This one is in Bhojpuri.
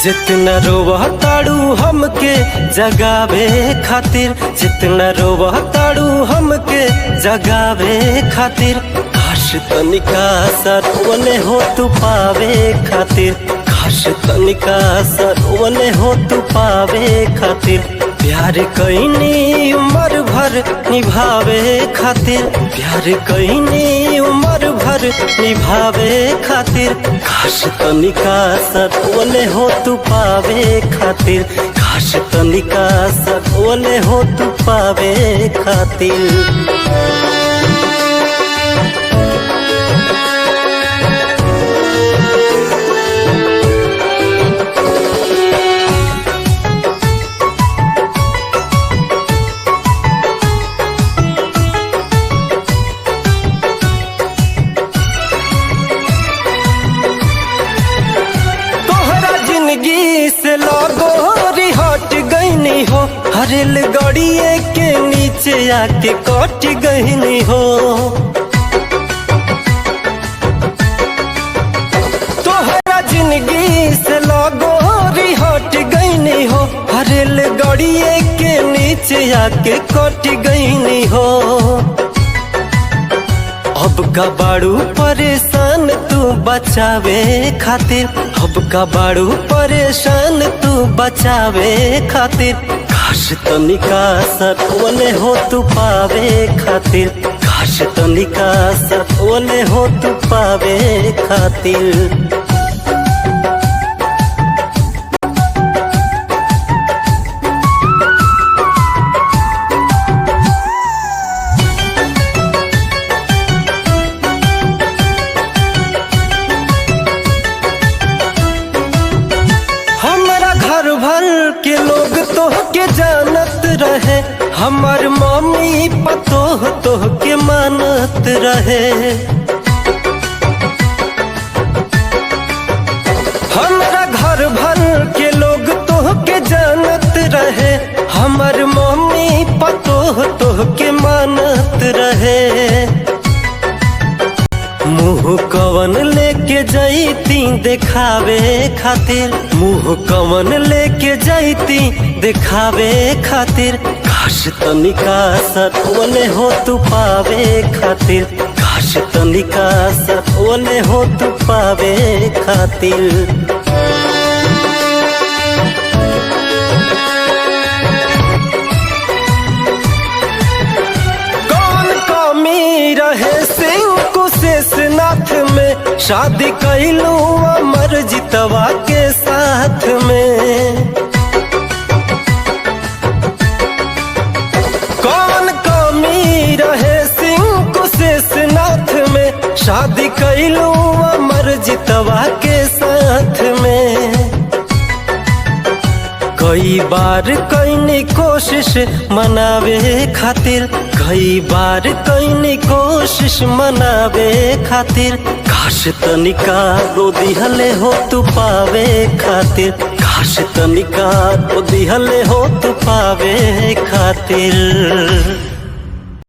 जितना रोवा ताड़ू हमके जगावे खातिर, जितना रोवा ताड़ू हमके जगावे खातिर, काश तनिका सरवने हो तू पावे खातिर, काश तनिका सरवने हो तू पावे खातिर। प्यार कईनी उम्र भर निभावे खातिर, प्यार कईनी उम्र भर निभावे खातिर, काश तनिका सरवने हो तू पावे खातिर, काश तनिका सरवने हो तू पावे खातिर। से लगोरी हट गईनी हो, हरेल गड़िए के नीचे आके कट गईनी हो। तोहरा जिंदगी से लगोरी हट गईनी हो, हरेल गड़िए के नीचे आके कट गईनी हो। अब का बाड़ू परेशान तू बचावे खातिर, अब का बाड़ू परेशान तू बचावे खातिर, काश तनिका सरवने हो तू पावे खातिर, काश तनिका सरवने हो तू पावे खातिर। के लोग तोह के जानत रहे, हमार मम्मी पतोह तोह के मानत रहे। हमारा घर भर के लोग तोह के जानत रहे, हमार मम्मी पतोह तोह के मानत रहे। मुँह कवन लेके जैती दिखावे खातिर, मुँह कवन लेके जैती दिखावे खातिर, काश तनिका सरवने हो तू पावे खातिर, काश तनिका सरवने हो तू पावे खातिर। नाथ में शादी कैलू अमर जितवा के साथ में, कौन कमी रहे सिंह कुशेष नाथ में, शादी कैलू अमर जितवा के साथ में। कई बार कईनी कोशिश मनावे खातिर, कई बार कईनी कोशिश मनावे खातिर, काश तनिका रो दिहले हो तू पावे खातिर, काश तनिका रो दिहले हो तू पावे खातिर।